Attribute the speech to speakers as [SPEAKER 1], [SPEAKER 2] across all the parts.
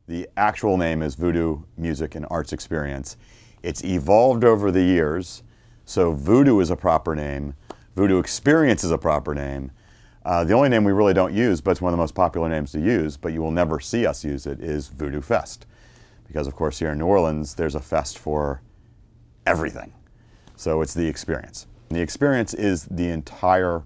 [SPEAKER 1] The actual name is Voodoo Music and Arts Experience. It's evolved over the years, so Voodoo is a proper name, Voodoo Experience is a proper name. The only name we really don't use, but it's one of the most popular names to use, but you will never see us use it, is Voodoo Fest. Because of course here in New Orleans, there's a fest for everything. So it's the experience. And the experience is the entire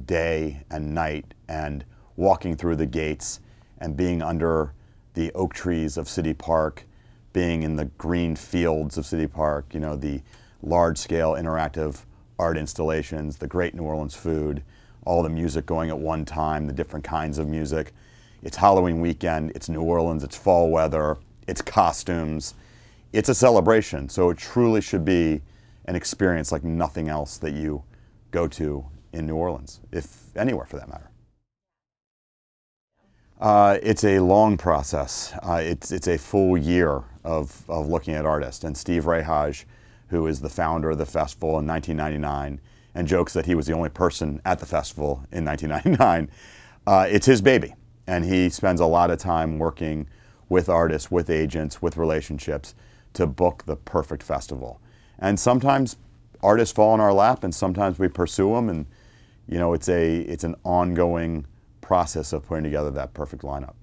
[SPEAKER 1] day and night and walking through the gates and being under the oak trees of City Park, being in the green fields of City Park, you know, the large-scale interactive art installations, the great New Orleans food, all the music going at one time, the different kinds of music. It's Halloween weekend, it's New Orleans, it's fall weather, it's costumes. It's a celebration, so it truly should be an experience like nothing else that you go to in New Orleans, if anywhere for that matter. It's a long process. It's a full year of looking at artists. And Steve Rehaj, who is the founder of the festival in 1999, and jokes that he was the only person at the festival in 1999, it's his baby. And he spends a lot of time working with artists, with agents, with relationships to book the perfect festival. And sometimes artists fall in our lap and sometimes we pursue them, and you know, it's an ongoing process of putting together that perfect lineup.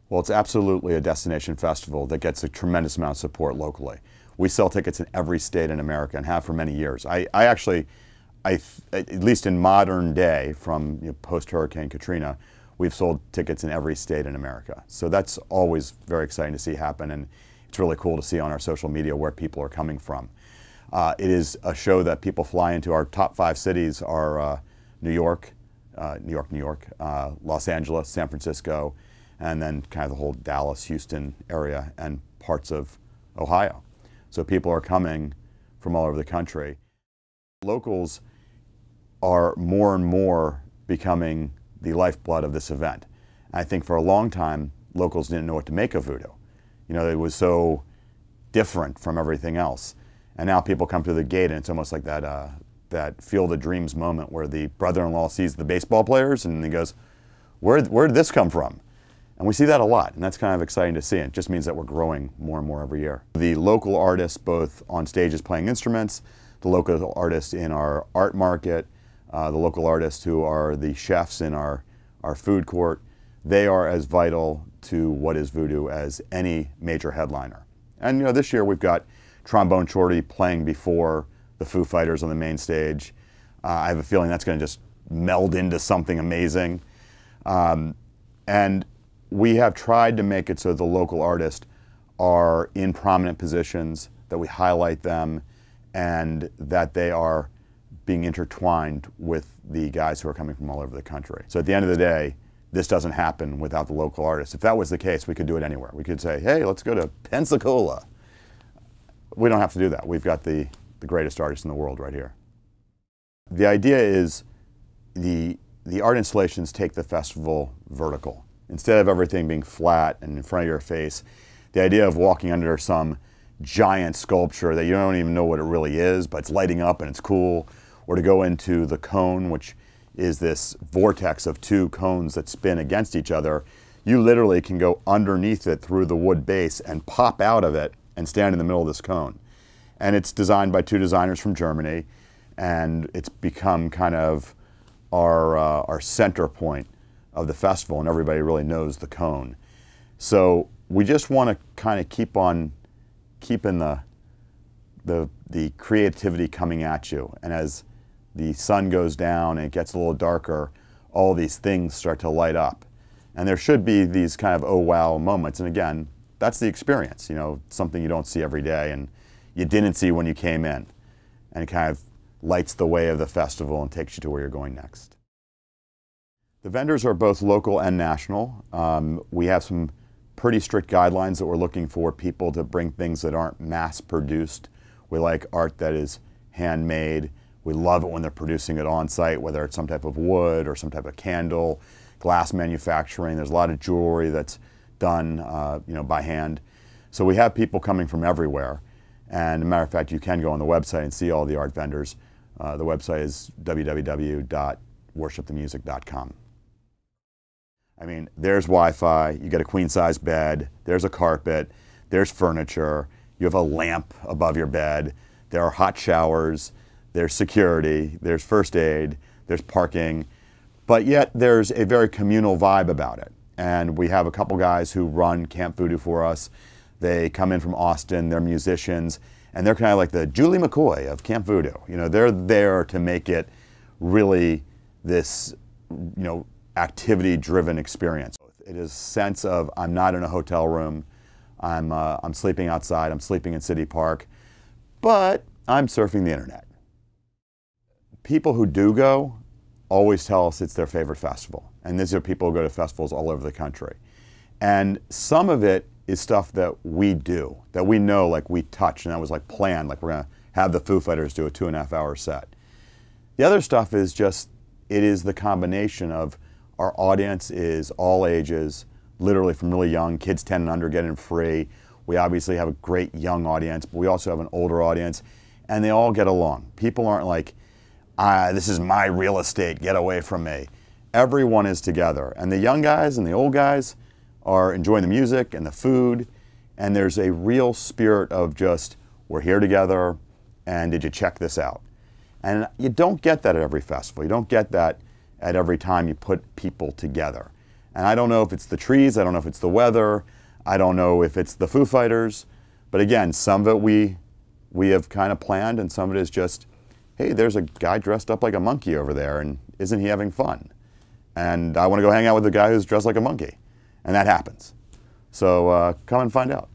[SPEAKER 1] Well, it's absolutely a destination festival that gets a tremendous amount of support locally. We sell tickets in every state in America and have for many years. I actually, at least in modern day, from post-Hurricane Katrina, we've sold tickets in every state in America. So that's always very exciting to see happen, and it's really cool to see on our social media where people are coming from. It is a show that people fly into. Our top 5 cities are New York, Los Angeles, San Francisco, and then kind of the whole Dallas, Houston area and parts of Ohio. So people are coming from all over the country. Locals are more and more becoming the lifeblood of this event. And I think for a long time, locals didn't know what to make of Voodoo. You know, it was so different from everything else. And now people come through the gate and it's almost like that Field of Dreams moment where the brother-in-law sees the baseball players and he goes, where did this come from? And we see that a lot, and that's kind of exciting to see. It just means that we're growing more and more every year. The local artists, both on stages playing instruments, the local artists in our art market, the local artists who are the chefs in our food court, they are as vital to what is Voodoo as any major headliner. And you know, this year we've got Trombone Shorty playing before the Foo Fighters on the main stage. I have a feeling that's going to just meld into something amazing. And we have tried to make it so the local artists are in prominent positions, that we highlight them, and that they are being intertwined with the guys who are coming from all over the country. So at the end of the day, this doesn't happen without the local artists. If that was the case, we could do it anywhere. We could say, hey, let's go to Pensacola. We don't have to do that. We've got the greatest artists in the world right here. The idea is the art installations take the festival vertical. Instead of everything being flat and in front of your face, the idea of walking under some giant sculpture that you don't even know what it really is, but it's lighting up and it's cool, or to go into the cone, which is this vortex of 2 cones that spin against each other. You literally can go underneath it through the wood base and pop out of it and stand in the middle of this cone. And it's designed by 2 designers from Germany, and it's become kind of our center point of the festival, and everybody really knows the cone. So we just want to kind of keep on keeping the creativity coming at you. And as the sun goes down and it gets a little darker, all these things start to light up. And there should be these kind of oh wow moments. And again, that's the experience, you know, something you don't see every day and you didn't see when you came in. And it kind of lights the way of the festival and takes you to where you're going next. The vendors are both local and national. We have some pretty strict guidelines that we're looking for people to bring things that aren't mass produced. We like art that is handmade. We love it when they're producing it on site, whether it's some type of wood or some type of candle, glass manufacturing. There's a lot of jewelry that's done you know, by hand. So we have people coming from everywhere. And as a matter of fact, you can go on the website and see all the art vendors. The website is www.worshipthemusic.com. I mean, there's Wi-Fi, you get a queen-size bed, there's a carpet, there's furniture, you have a lamp above your bed, there are hot showers, there's security, there's first aid, there's parking, but yet there's a very communal vibe about it. And we have a couple guys who run Camp Voodoo for us. They come in from Austin, they're musicians, and they're kind of like the Julie McCoy of Camp Voodoo. You know, they're there to make it really this, you know, activity-driven experience. It is a sense of I'm not in a hotel room, I'm sleeping outside, I'm sleeping in City Park, but I'm surfing the internet. People who do go always tell us it's their favorite festival. And these are people who go to festivals all over the country. And some of it is stuff that we do, that we know, like we touch, and that was like planned, like we're gonna have the Foo Fighters do a 2.5-hour set. The other stuff is just, it is the combination of our audience is all ages, literally from really young, kids 10 and under get in free. We obviously have a great young audience, but we also have an older audience, and they all get along. People aren't like, this is my real estate, get away from me. Everyone is together, and the young guys and the old guys are enjoying the music and the food, and there's a real spirit of just, we're here together, and did you check this out? And you don't get that at every festival. You don't get that at every time you put people together. And I don't know if it's the trees, I don't know if it's the weather, I don't know if it's the Foo Fighters, but again, some of it we have kind of planned, and some of it is just, hey, there's a guy dressed up like a monkey over there, and isn't he having fun? And I want to go hang out with the guy who's dressed like a monkey. And that happens. So come and find out.